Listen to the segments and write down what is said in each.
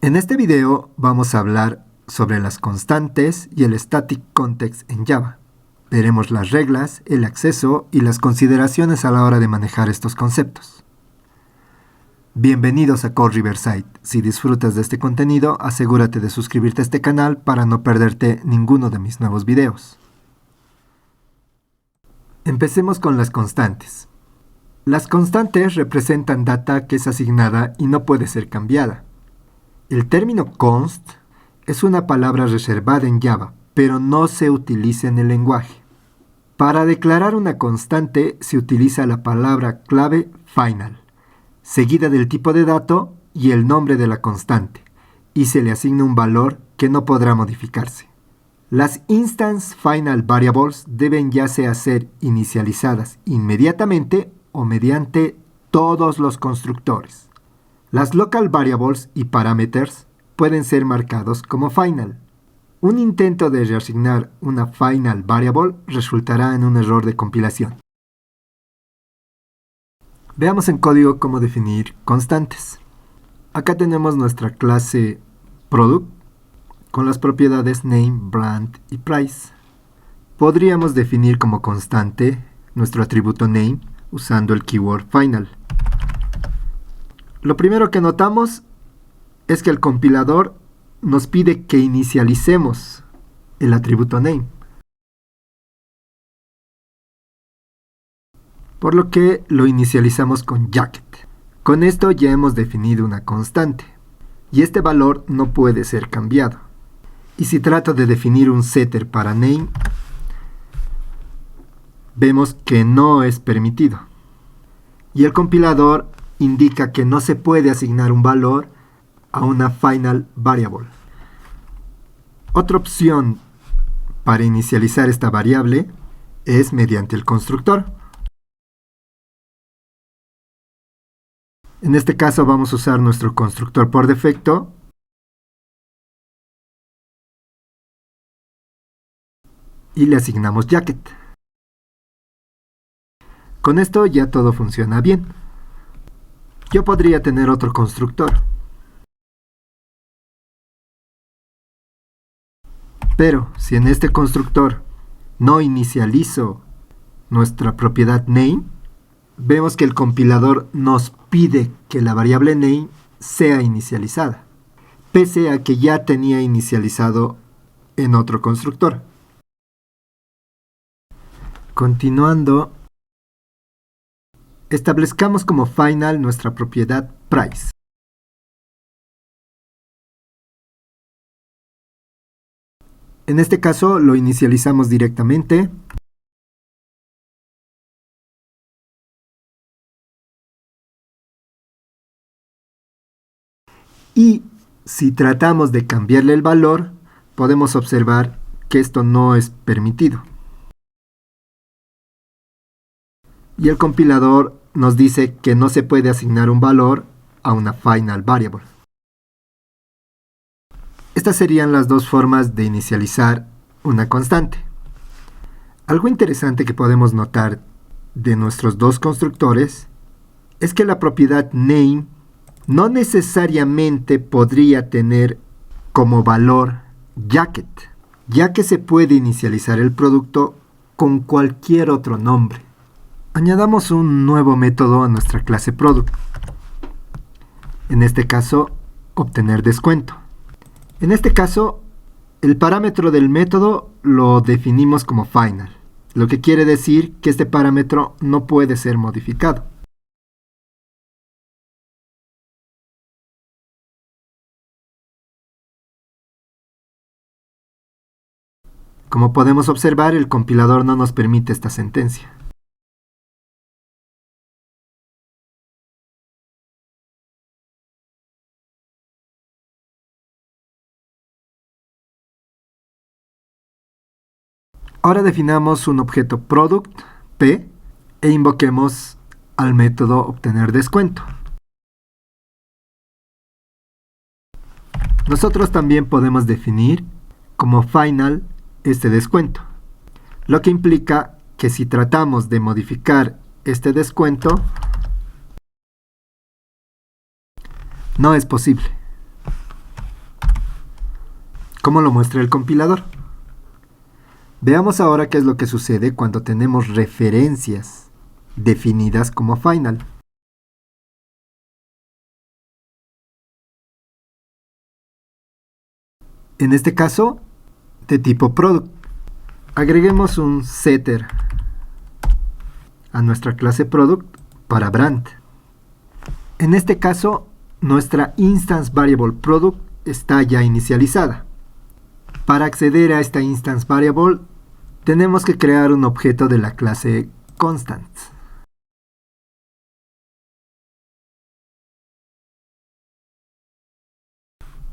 En este video vamos a hablar sobre las constantes y el static context en Java. Veremos las reglas, el acceso y las consideraciones a la hora de manejar estos conceptos. Bienvenidos a Code Riverside. Si disfrutas de este contenido, asegúrate de suscribirte a este canal para no perderte ninguno de mis nuevos videos. Empecemos con las constantes. Las constantes representan data que es asignada y no puede ser cambiada. El término const es una palabra reservada en Java, pero no se utiliza en el lenguaje. Para declarar una constante se utiliza la palabra clave final, seguida del tipo de dato y el nombre de la constante, y se le asigna un valor que no podrá modificarse. Las instance final variables deben ya sea ser inicializadas inmediatamente o mediante todos los constructores. Las local variables y parameters pueden ser marcados como final. Un intento de reasignar una final variable resultará en un error de compilación. Veamos en código cómo definir constantes. Acá tenemos nuestra clase product con las propiedades name, brand y price. Podríamos definir como constante nuestro atributo name usando el keyword final. Lo primero que notamos es que el compilador nos pide que inicialicemos el atributo name, por lo que lo inicializamos con jacket. Con esto ya hemos definido una constante, y este valor no puede ser cambiado. Y si trato de definir un setter para name, vemos que no es permitido. Y el compilador indica que no se puede asignar un valor a una final variable. Otra opción para inicializar esta variable es mediante el constructor. En este caso vamos a usar nuestro constructor por defecto y le asignamos jacket. Con esto ya todo funciona bien. Yo podría tener otro constructor, pero si en este constructor no inicializo nuestra propiedad name, vemos que el compilador nos pide que la variable name sea inicializada, pese a que ya tenía inicializado en otro constructor. Continuando, establezcamos como final nuestra propiedad price. En este caso lo inicializamos directamente. Y si tratamos de cambiarle el valor, podemos observar que esto no es permitido. Y el compilador nos dice que no se puede asignar un valor a una final variable. Estas serían las dos formas de inicializar una constante. Algo interesante que podemos notar de nuestros dos constructores es que la propiedad name no necesariamente podría tener como valor jacket, ya que se puede inicializar el producto con cualquier otro nombre. Añadamos un nuevo método a nuestra clase product. En este caso, obtener descuento. En este caso, el parámetro del método lo definimos como final, lo que quiere decir que este parámetro no puede ser modificado. Como podemos observar, el compilador no nos permite esta sentencia. Ahora definamos un objeto product, P, e invoquemos al método obtener descuento. Nosotros también podemos definir como final este descuento, lo que implica que si tratamos de modificar este descuento, no es posible. como lo muestra el compilador. Veamos ahora qué es lo que sucede cuando tenemos referencias definidas como final. En este caso, de tipo product. Agreguemos un setter a nuestra clase product para brand. En este caso, nuestra instance variable product está ya inicializada. Para acceder a esta instance variable, tenemos que crear un objeto de la clase constant.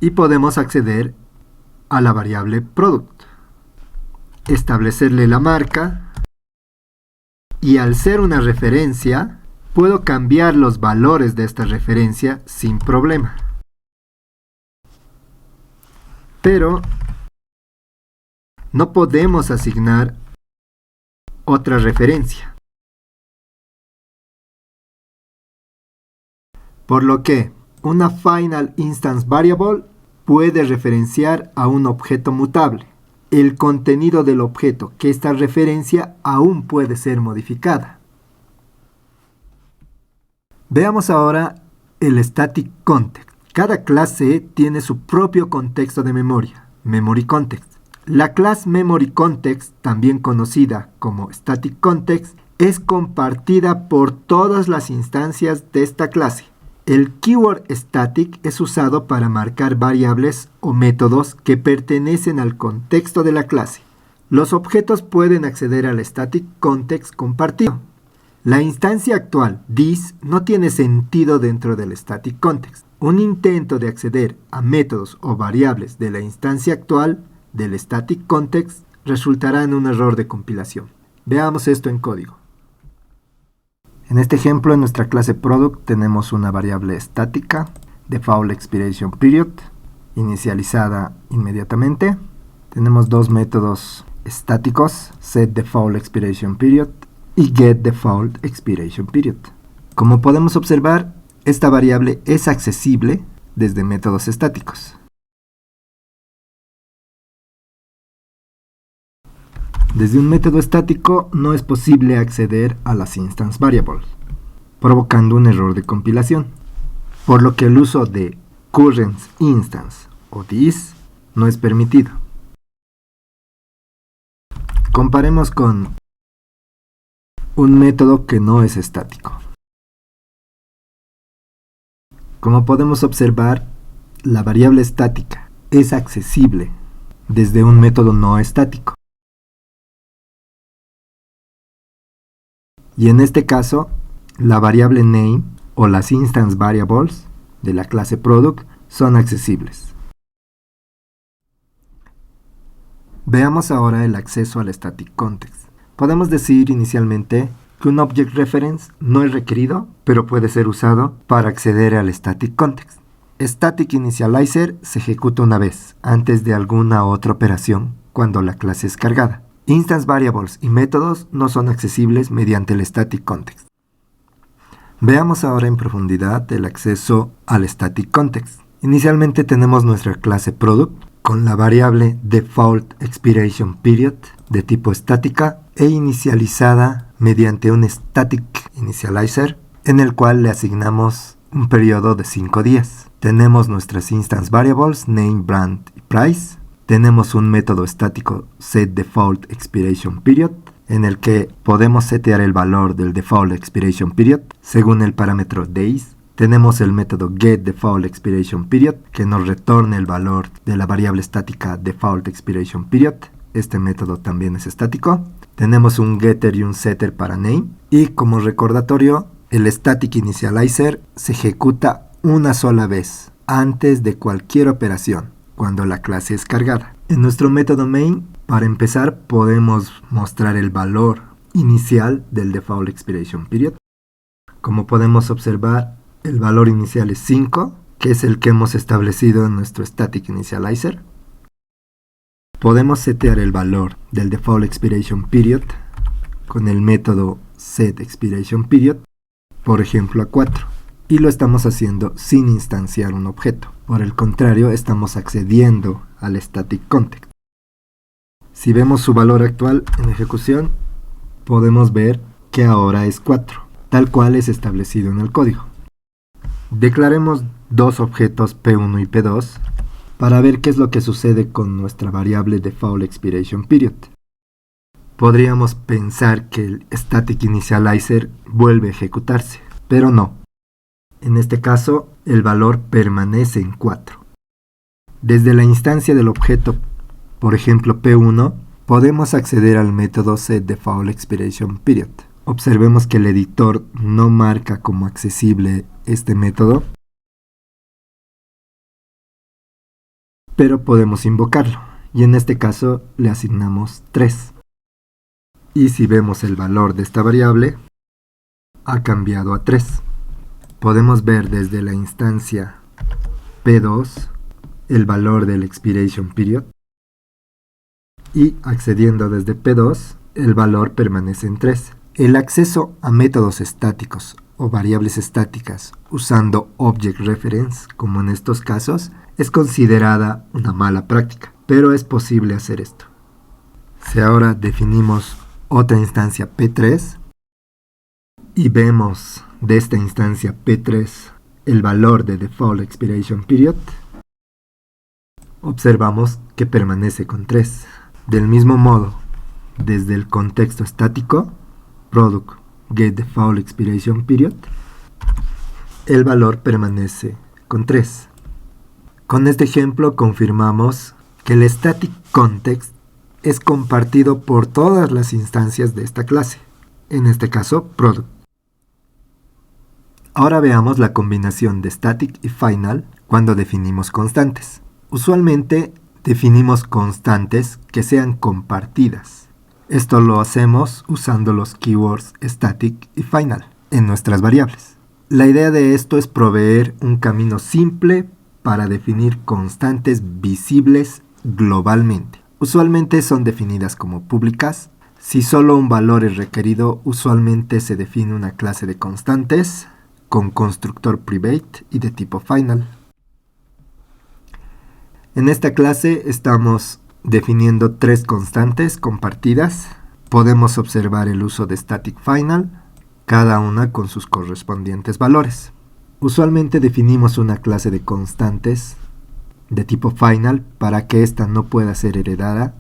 Y podemos acceder a la variable product, establecerle la marca, y al ser una referencia, puedo cambiar los valores de esta referencia sin problema. Pero no podemos asignar otra referencia. Por lo que una final instance variable puede referenciar a un objeto mutable. El contenido del objeto que esta referencia aún puede ser modificada. Veamos ahora el static context. Cada clase tiene su propio contexto de memoria, memory context. La clase memory context, también conocida como static context, es compartida por todas las instancias de esta clase. El keyword static es usado para marcar variables o métodos que pertenecen al contexto de la clase. Los objetos pueden acceder al static context compartido. La instancia actual, this, no tiene sentido dentro del static context. Un intento de acceder a métodos o variables de la instancia actual del static context resultará en un error de compilación. Veamos esto en código. En este ejemplo, en nuestra clase product tenemos una variable estática, default expiration period, inicializada inmediatamente. Tenemos dos métodos estáticos, setDefaultExpirationPeriod y getDefaultExpirationPeriod. Como podemos observar, esta variable es accesible desde métodos estáticos. Desde un método estático no es posible acceder a las instance variables, provocando un error de compilación, por lo que el uso de currentInstance o this no es permitido. Comparemos con un método que no es estático. Como podemos observar, la variable estática es accesible desde un método no estático. Y en este caso, la variable name o las instance variables de la clase product son accesibles. Veamos ahora el acceso al static context. Podemos decir inicialmente que un object reference no es requerido, pero puede ser usado para acceder al static context. Static initializer se ejecuta una vez, antes de alguna otra operación, cuando la clase es cargada. Instance variables y métodos no son accesibles mediante el static context. Veamos ahora en profundidad el acceso al static context. Inicialmente tenemos nuestra clase product con la variable defaultExpirationPeriod de tipo estática e inicializada mediante un static initializer en el cual le asignamos un periodo de 5 días. Tenemos nuestras instance variables name, brand y price. Tenemos un método estático setDefaultExpirationPeriod en el que podemos setear el valor del default expiration period según el parámetro days. Tenemos el método getDefaultExpirationPeriod que nos retorna el valor de la variable estática defaultExpirationPeriod. Este método también es estático. Tenemos un getter y un setter para name. Y como recordatorio, el static initializer se ejecuta una sola vez antes de cualquier operación cuando la clase es cargada. En nuestro método main, para empezar, podemos mostrar el valor inicial del default expiration period. Como podemos observar, el valor inicial es 5, que es el que hemos establecido en nuestro static initializer. Podemos setear el valor del default expiration period con el método setExpirationPeriod, por ejemplo a 4. Y lo estamos haciendo sin instanciar un objeto. Por el contrario, estamos accediendo al static context. Si vemos su valor actual en ejecución, podemos ver que ahora es 4, tal cual es establecido en el código. Declaremos dos objetos P1 y P2 para ver qué es lo que sucede con nuestra variable default expiration period. Podríamos pensar que el static initializer vuelve a ejecutarse, pero no. En este caso, el valor permanece en 4. Desde la instancia del objeto, por ejemplo P1, podemos acceder al método setDefaultExpirationPeriod. Observemos que el editor no marca como accesible este método, pero podemos invocarlo, y en este caso le asignamos 3. Y si vemos el valor de esta variable, ha cambiado a 3. Podemos ver desde la instancia P2 el valor del expiration period, y accediendo desde P2, el valor permanece en 3. El acceso a métodos estáticos o variables estáticas usando Object Reference, como en estos casos, es considerada una mala práctica, pero es posible hacer esto. Si ahora definimos otra instancia P3 y vemos de esta instancia P3 el valor de Default Expiration Period, observamos que permanece con 3. Del mismo modo, desde el contexto estático, product getDefaultExpirationPeriod, el valor permanece con 3. Con este ejemplo confirmamos que el static context es compartido por todas las instancias de esta clase, en este caso product. Ahora veamos la combinación de static y final cuando definimos constantes. Usualmente definimos constantes que sean compartidas. Esto lo hacemos usando los keywords static y final en nuestras variables. La idea de esto es proveer un camino simple para definir constantes visibles globalmente. Usualmente son definidas como públicas. Si solo un valor es requerido, usualmente se define una clase de constantes con constructor private y de tipo final. En esta clase estamos definiendo 3 constantes compartidas. Podemos observar el uso de static final, cada una con sus correspondientes valores. Usualmente definimos una clase de constantes de tipo final para que ésta no pueda ser heredada,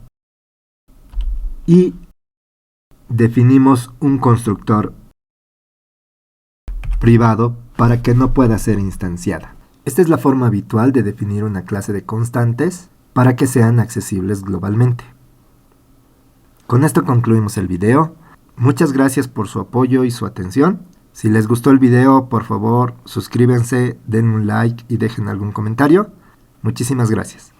y definimos un constructor privado para que no pueda ser instanciada. Esta es la forma habitual de definir una clase de constantes para que sean accesibles globalmente. Con esto concluimos el video. Muchas gracias por su apoyo y su atención. Si les gustó el video, por favor, suscríbanse, den un like y dejen algún comentario. Muchísimas gracias.